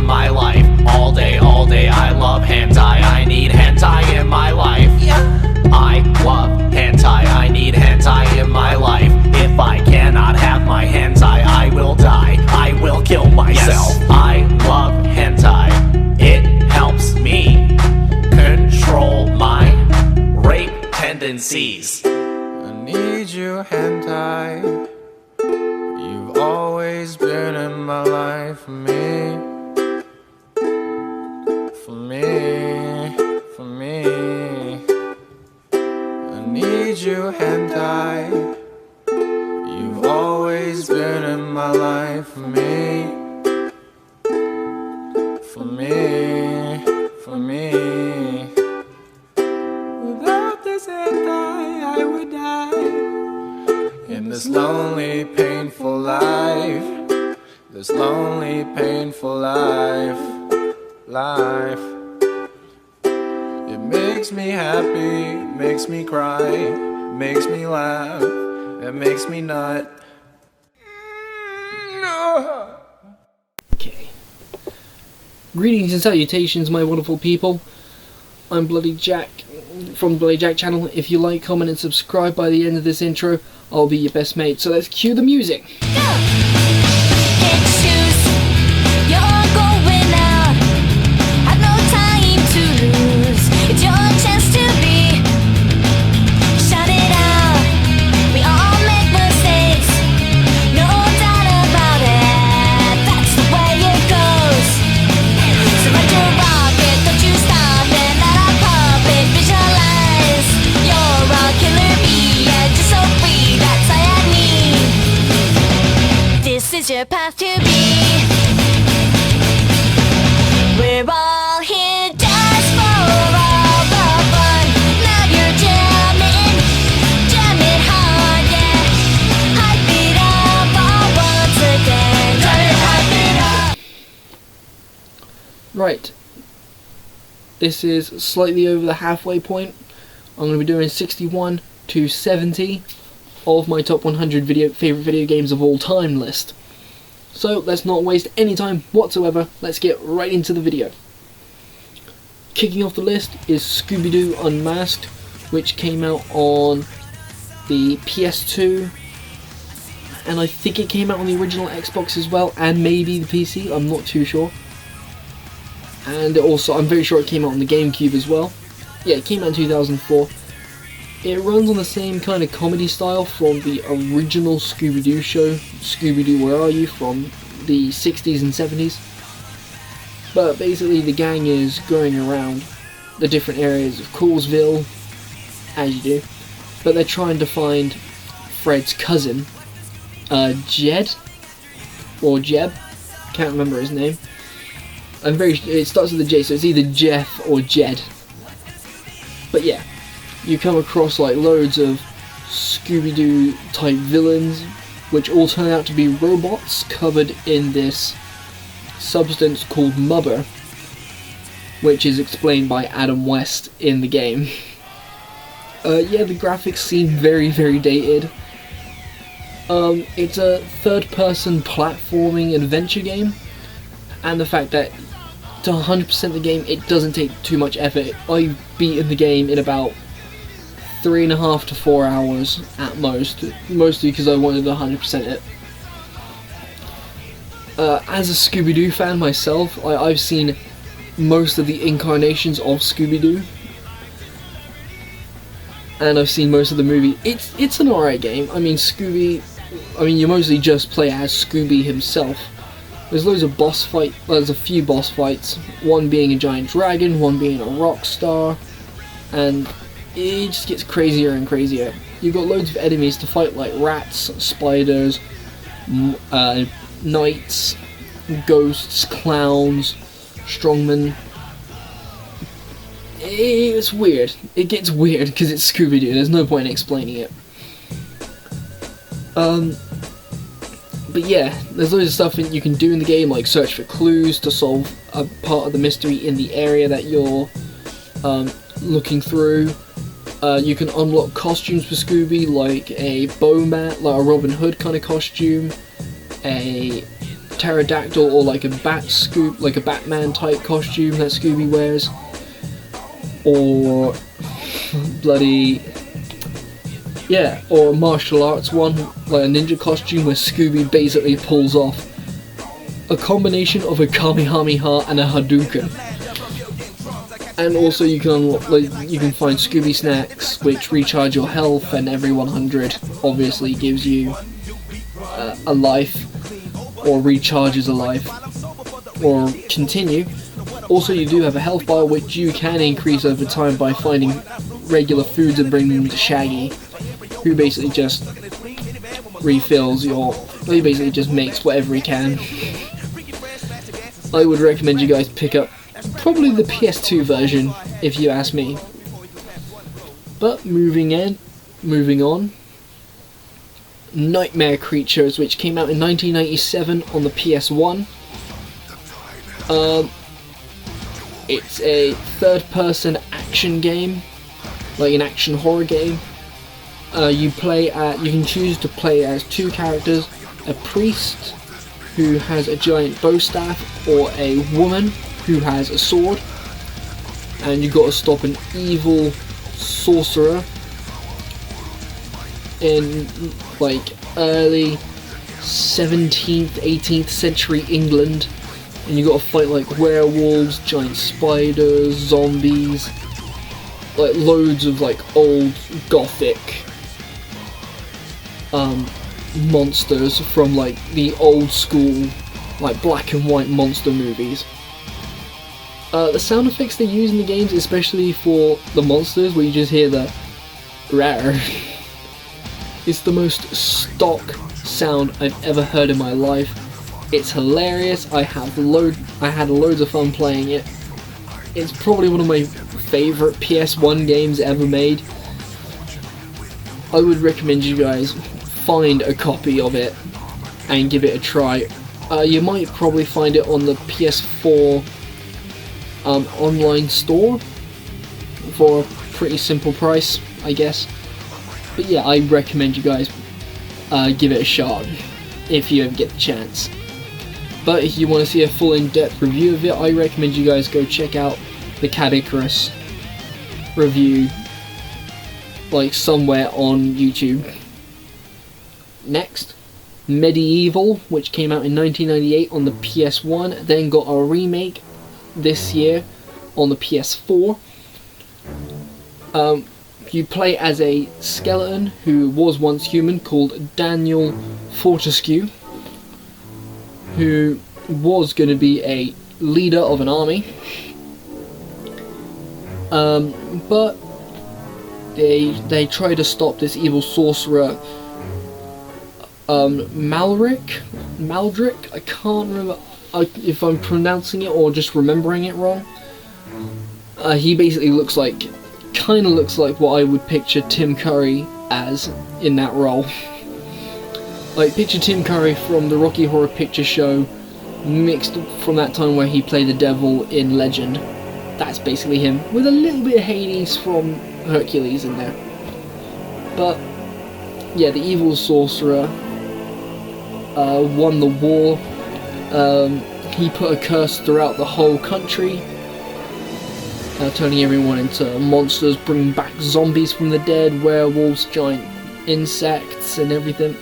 my life. All day, I love hentai. I need hentai in my life. I love hentai. I need hentai in my life. If I cannot have my hentai, I will die. I will kill myself. Yes. I love hentai. It helps me control my rape tendencies. I need you, hentai. You've always been in my life for me. For me, for me. I need you, hentai. You've always been in my life for me. For me, for me. Without this hentai, I would die. In this lonely, painful life. This lonely, painful life. It makes me happy, makes me cry, makes me laugh, it makes me nut. Okay. Greetings and salutations, my wonderful people. I'm Bloody Jack from the Bloody Jack channel. If you like, comment and subscribe by the end of this intro, I'll be your best mate. So let's cue the music. Your path to be. We're all here just for all the fun. Now you're jamming, jam it hard, yeah. Hype it up all once again. Hype it up. Right. This is slightly over the halfway point. I'm going to be doing 61 to 70 of my top 100 favorite video games of all time list. So let's not waste any time whatsoever, let's get right into the video. Kicking off the list is Scooby-Doo Unmasked, which came out on the PS2, and I think it came out on the original Xbox as well, and maybe the PC, I'm not too sure. And also, I'm very sure it came out on the GameCube as well. Yeah, it came out in 2004. It runs on the same kind of comedy style from the original Scooby-Doo show, Scooby-Doo Where Are You, from the 60s and 70s. But basically the gang is going around the different areas of Coolsville, as you do, but they're trying to find Fred's cousin, Jed, or Jeb, can't remember his name. It starts with a J, so it's either Jeff or Jed. But yeah. You come across like loads of Scooby-Doo type villains, which all turn out to be robots covered in this substance called mubber, which is explained by Adam West in the game. Yeah, the graphics seem very, very dated. It's a third-person platforming adventure game, and the fact that to 100% the game, it doesn't take too much effort. I've beaten the game in about 3.5 to 4 hours at most, mostly because I wanted to 100% it. As a Scooby-Doo fan myself, I've seen most of the incarnations of Scooby-Doo, and I've seen most of the movie. It's an alright game. I mean, you mostly just play as Scooby himself. There's loads of boss fight. There's a few boss fights. One being a giant dragon, one being a rock star, and it just gets crazier and crazier. You've got loads of enemies to fight, like rats, spiders, knights, ghosts, clowns, strongmen. It's weird. It gets weird because it's Scooby-Doo. There's no point in explaining it. But yeah, there's loads of stuff that you can do in the game, like search for clues to solve a part of the mystery in the area that you're looking through. You can unlock costumes for Scooby, like a bowman, like a Robin Hood kind of costume, a pterodactyl or like a like a Batman type costume that Scooby wears, or bloody or a martial arts one like a ninja costume where Scooby basically pulls off a combination of a Kamehameha and a Hadouken. And also you can find Scooby snacks which recharge your health, and every 100 obviously gives you a life, or recharges a life, or continue. Also you do have a health bar which you can increase over time by finding regular foods and bringing them to Shaggy, who basically just refills he basically just makes whatever he can. I would recommend you guys pick up probably the PS2 version if you ask me. But moving on, Nightmare Creatures, which came out in 1997 on the PS1. It's a third-person action game, like an action horror game. You can choose to play as two characters: a priest who has a giant bow staff, or a woman who has a sword, and you got to stop an evil sorcerer in like early 17th, 18th century England, and you got to fight like werewolves, giant spiders, zombies, like loads of like old gothic monsters from like the old school like black and white monster movies. The sound effects they use in the games, especially for the monsters, where you just hear the rawr, it's the most stock sound I've ever heard in my life. It's hilarious. I had loads of fun playing it. It's probably one of my favourite PS1 games ever made. I would recommend you guys find a copy of it and give it a try. You might probably find it on the PS4 online store for a pretty simple price, I guess. But yeah, I recommend you guys give it a shot if you ever get the chance. But if you want to see a full in-depth review of it, I recommend you guys go check out the Cat Icarus review, like somewhere on YouTube. Next, Medieval, which came out in 1998 on the PS1, then got a remake this year on the PS4. You play as a skeleton who was once human called Daniel Fortescue, who was going to be a leader of an army, but they try to stop this evil sorcerer, Maldrick, I can't remember if I'm pronouncing it or just remembering it wrong. He basically kinda looks like what I would picture Tim Curry as in that role. Like, picture Tim Curry from the Rocky Horror Picture Show, mixed from that time where he played the devil in Legend. That's basically him, with a little bit of Hades from Hercules in there. But yeah, the evil sorcerer won the war. He put a curse throughout the whole country, turning everyone into monsters, bringing back zombies from the dead, werewolves, giant insects and everything.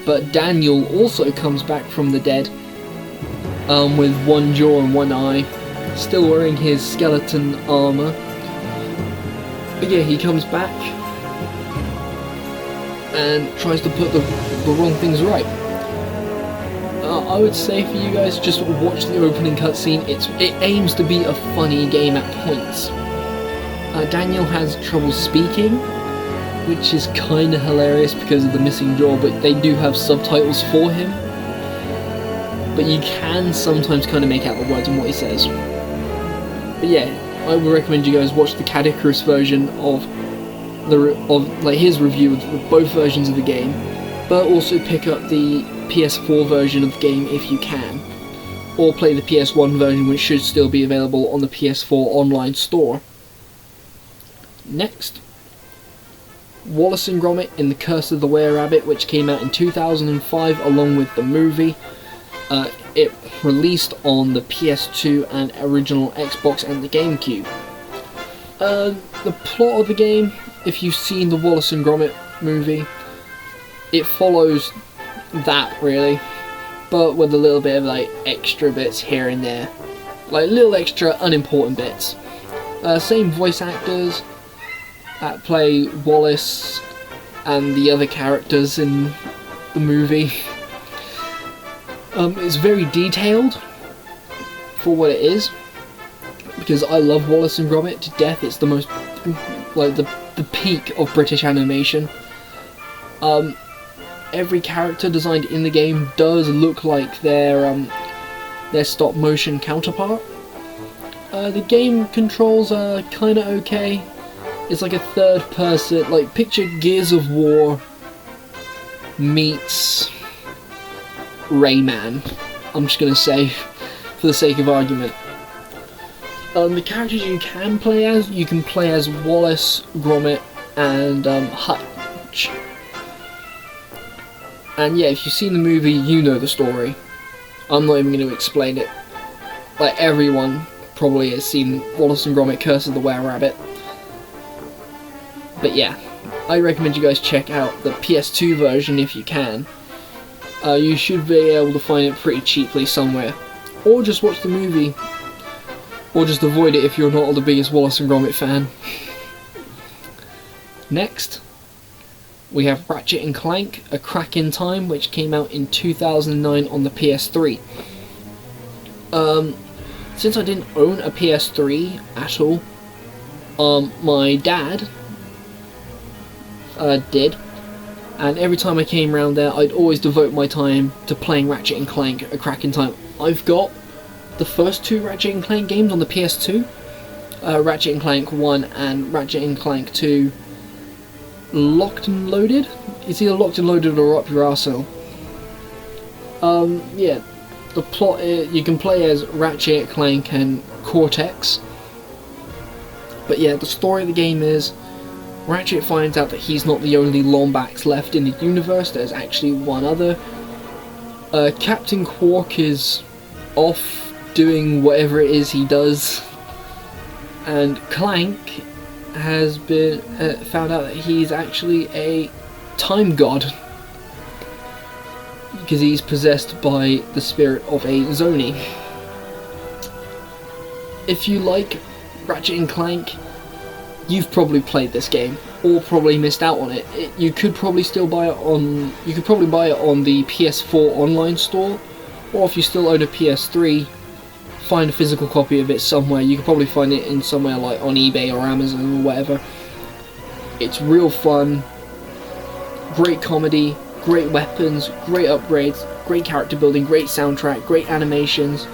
But Daniel also comes back from the dead, with one jaw and one eye, still wearing his skeleton armor. But yeah, he comes back and tries to put the wrong things right. I would say for you guys, just watch the opening cutscene. It aims to be a funny game at points. Daniel has trouble speaking, which is kinda hilarious because of the missing jaw, but they do have subtitles for him. But you can sometimes kinda make out the words and what he says. But yeah, I would recommend you guys watch the Cat Icarus version of his review of both versions of the game, but also pick up the PS4 version of the game if you can, or play the PS1 version, which should still be available on the PS4 online store. Next, Wallace and Gromit in the Curse of the Were-Rabbit, which came out in 2005 along with the movie. It released on the PS2 and original Xbox and the GameCube. The plot of the game, if you've seen the Wallace and Gromit movie, it follows that really, but with a little bit of like extra bits here and there, like little extra unimportant bits. Same voice actors that play Wallace and the other characters in the movie. It's very detailed for what it is, because I love Wallace and Gromit to death. It's the most, like, the peak of British animation. Every character designed in the game does look like their stop motion counterpart. The game controls are kind of okay. It's like a third person, like picture Gears of War meets Rayman, I'm just gonna say, for the sake of argument. The characters you can play as Wallace, Gromit, and Hutch. And yeah, if you've seen the movie, you know the story. I'm not even going to explain it. Like, everyone probably has seen Wallace and Gromit: Curse of the Were-Rabbit. But yeah, I recommend you guys check out the PS2 version if you can. You should be able to find it pretty cheaply somewhere. Or just watch the movie. Or just avoid it if you're not the biggest Wallace and Gromit fan. Next, we have Ratchet & Clank: A Crack in Time, which came out in 2009 on the PS3. Since I didn't own a PS3 at all, my dad did, and every time I came around there, I'd always devote my time to playing Ratchet & Clank: A Crack in Time. I've got the first two Ratchet & Clank games on the PS2, Ratchet & Clank 1 and Ratchet & Clank 2 locked and loaded. It's either locked and loaded or up your arsehole. Yeah, the plot is, you can play as Ratchet, Clank and Cortex. But yeah, the story of the game is Ratchet finds out that he's not the only Lombax left in the universe. There's actually one other. Captain Quark is off doing whatever it is he does, and Clank has been found out that he's actually a time god because he's possessed by the spirit of a Zoni. If you like Ratchet & Clank, you've probably played this game or probably missed out on it. You could probably still buy it on. You could probably buy it on the PS4 online store, or if you still own a PS3, find a physical copy of it somewhere. You could probably find it in somewhere like on eBay or Amazon or whatever. It's real fun, great comedy, great weapons, great upgrades, great character building, great soundtrack, great animations.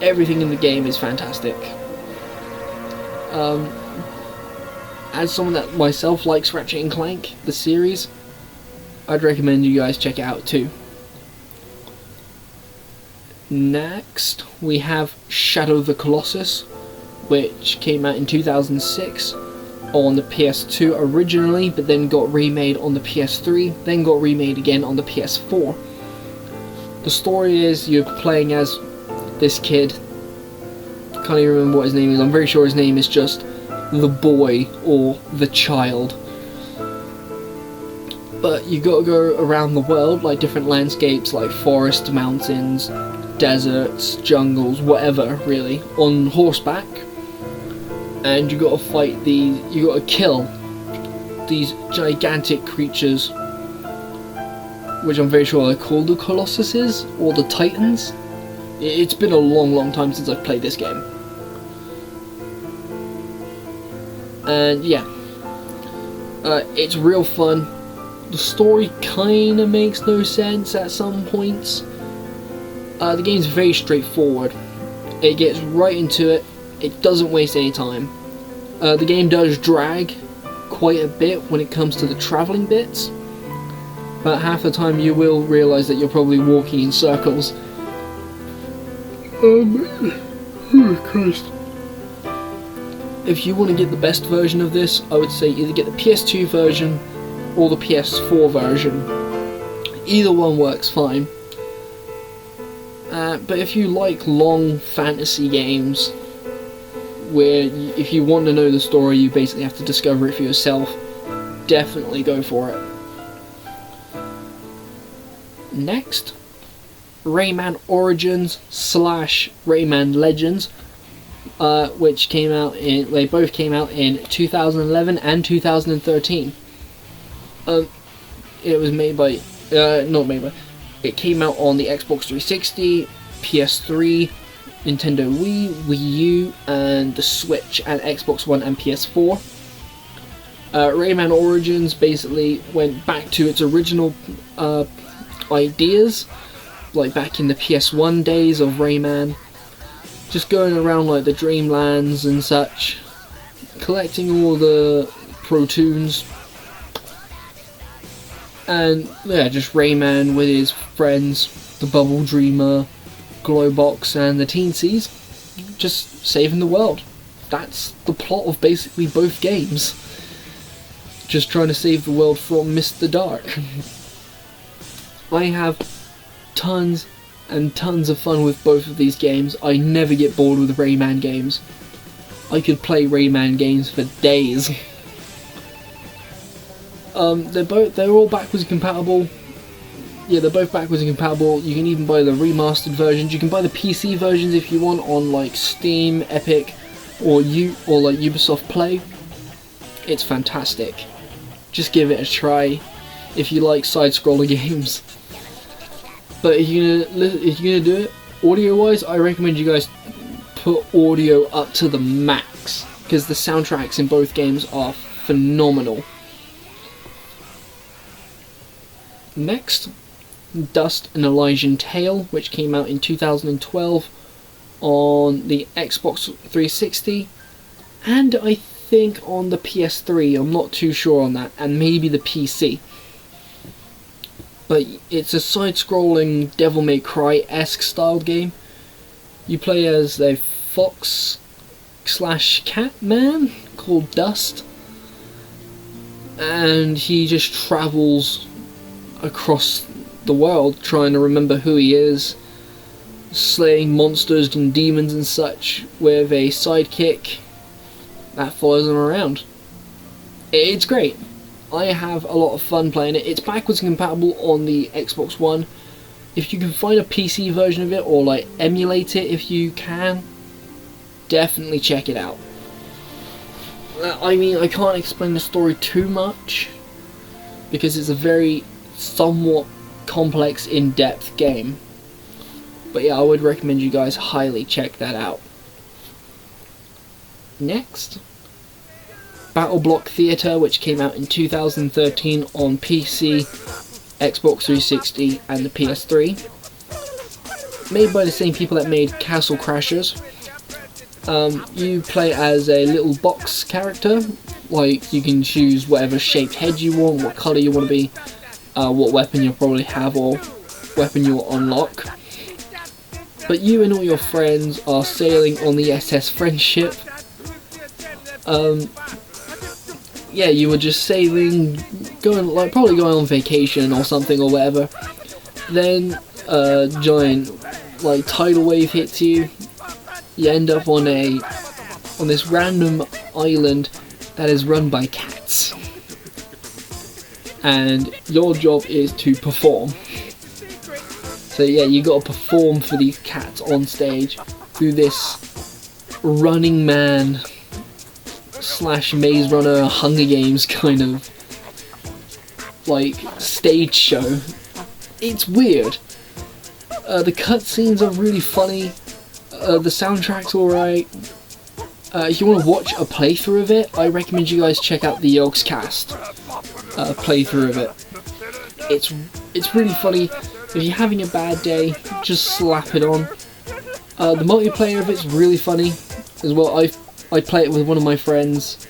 Everything in the game is fantastic. As someone that myself likes Ratchet & Clank, the series, I'd recommend you guys check it out too. Next, we have Shadow of the Colossus, which came out in 2006 on the PS2 originally, but then got remade on the PS3, then got remade again on the PS4. The story is you're playing as this kid. Can't even remember what his name is. I'm very sure his name is just the boy or the child. But you got to go around the world, like different landscapes, like forests, mountains, deserts, jungles, whatever, really, on horseback. And you got to fight you got to kill these gigantic creatures, which I'm very sure they're called the Colossuses or the Titans. It's been a long time since I've played this game. And yeah, it's real fun. The story kind of makes no sense at some points. The game's very straightforward. It gets right into it. It doesn't waste any time. The game does drag quite a bit when it comes to the travelling bits, but half the time you will realise that you're probably walking in circles. Oh Christ. If you want to get the best version of this, I would say either get the PS2 version or the PS4 version. Either one works fine. But if you like long fantasy games, where if you want to know the story, you basically have to discover it for yourself, definitely go for it. Next, Rayman Origins / Rayman Legends, which they both came out in 2011 and 2013. It was made by, it came out on the Xbox 360, PS3, Nintendo Wii, Wii U, and the Switch, and Xbox One and PS4. Rayman Origins basically went back to its original ideas, like back in the PS1 days of Rayman, just going around like the Dreamlands and such, collecting all the Protoons, and yeah, just Rayman with his friends, the Bubble Dreamer, Glowbox, and the Teensies, just saving the world. That's the plot of basically both games. Just trying to save the world from Mr. Dark. I have tons and tons of fun with both of these games. I never get bored with Rayman games. I could play Rayman games for days. They're all backwards compatible. Yeah, they're both backwards and compatible. You can even buy the remastered versions. You can buy the PC versions if you want on like Steam, Epic, or like Ubisoft Play. It's fantastic. Just give it a try if you like side-scroller games. But if you're gonna do it audio-wise, I recommend you guys put audio up to the max, because the soundtracks in both games are phenomenal. Next, Dust and Elysian Tale, which came out in 2012 on the Xbox 360, and I think on the PS3, I'm not too sure on that, and maybe the PC. But it's a side-scrolling Devil May Cry-esque styled game. You play as a fox/cat man called Dust, and he just travels across the world trying to remember who he is, slaying monsters and demons and such, with a sidekick that follows him around. It's great. I have a lot of fun playing it. It's backwards compatible on the Xbox One. If you can find a PC version of it, or like emulate it if you can, definitely check it out. I mean, I can't explain the story too much, because it's a very somewhat complex, in-depth game. But yeah, I would recommend you guys highly check that out. Next, Battle Block Theater, which came out in 2013 on PC, Xbox 360, and the PS3. Made by the same people that made Castle Crashers. You play as a little box character. Like, you can choose whatever shaped head you want, what colour you want to be, what weapon you'll probably have, or weapon you'll unlock. But you and all your friends are sailing on the SS Friendship. Yeah, you were just sailing, probably going on vacation or something or whatever. Then a giant tidal wave hits you. You end up on this random island that is run by cats, and your job is to perform. So yeah, you got to perform for these cats on stage through this Running Man / Maze Runner Hunger Games kind of stage show. It's weird. The cutscenes are really funny. The soundtrack's alright. If you want to watch a playthrough of it, I recommend you guys check out the Yogscast playthrough of it. It's really funny. If you're having a bad day, just slap it on. The multiplayer of it's really funny as well. I play it with one of my friends.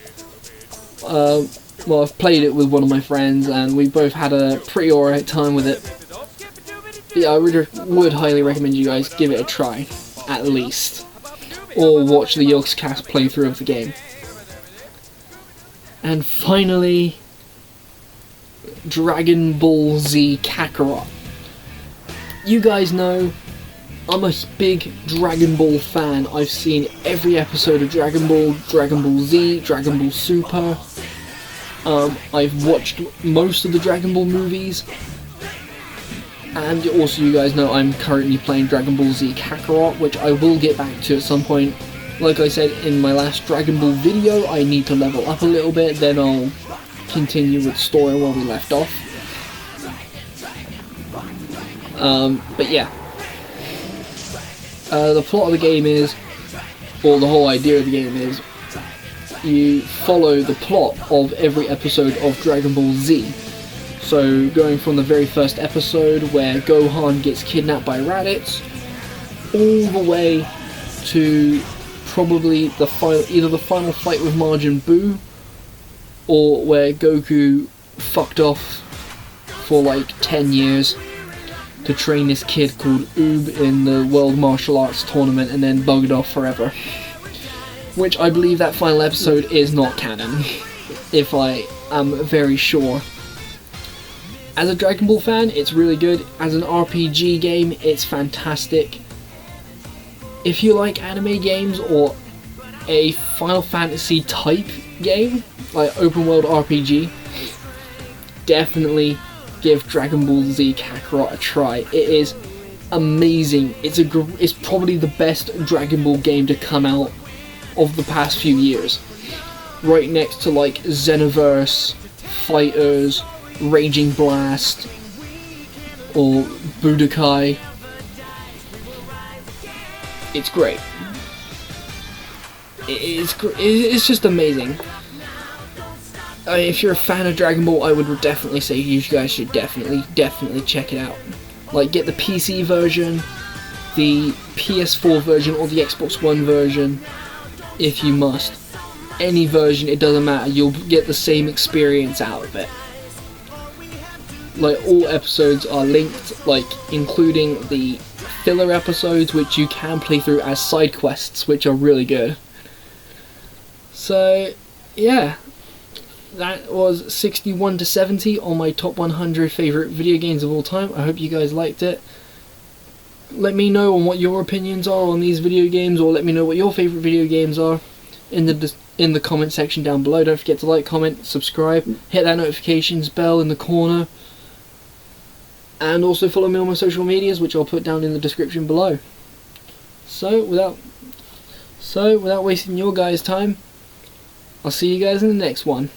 I've played it with one of my friends, and we both had a pretty alright time with it. But yeah, I would highly recommend you guys give it a try, at least. Or watch the Yogscast playthrough of the game. And finally, Dragon Ball Z Kakarot. You guys know I'm a big Dragon Ball fan. I've seen every episode of Dragon Ball, Dragon Ball Z, Dragon Ball Super. I've watched most of the Dragon Ball movies. And also, you guys know I'm currently playing Dragon Ball Z Kakarot, which I will get back to at some point. Like I said in my last Dragon Ball video, I need to level up a little bit, then I'll continue with the story where we left off. But yeah. The plot of the game is, or the whole idea of the game is, you follow the plot of every episode of Dragon Ball Z. So, going from the very first episode where Gohan gets kidnapped by Raditz, all the way to probably the final, either the final fight with Majin Buu, or where Goku fucked off for like 10 years to train this kid called Oob in the World Martial Arts Tournament and then bugged off forever. Which I believe that final episode is not canon, if I am very sure. As a Dragon Ball fan, it's really good. As an RPG game, it's fantastic. If you like anime games or a Final Fantasy type game, like open world RPG, definitely give Dragon Ball Z Kakarot a try. It is amazing. It's probably the best Dragon Ball game to come out of the past few years. Right next to like Xenoverse, Fighters, Raging Blast, or Budokai. It's great. It's just amazing. If you're a fan of Dragon Ball, I would definitely say you guys should definitely check it out. Like, get the PC version, the PS4 version, or the Xbox One version, if you must. Any version, it doesn't matter, you'll get the same experience out of it. Like, all episodes are linked, like, including the filler episodes, which you can play through as side quests, which are really good. So, yeah. That was 61 to 70 on my top 100 favourite video games of all time. I hope you guys liked it. Let me know on what your opinions are on these video games, or let me know what your favourite video games are in the comment section down below. Don't forget to like, comment, subscribe, hit that notifications bell in the corner, and also follow me on my social medias, which I'll put down in the description below. So without wasting your guys' time, I'll see you guys in the next one.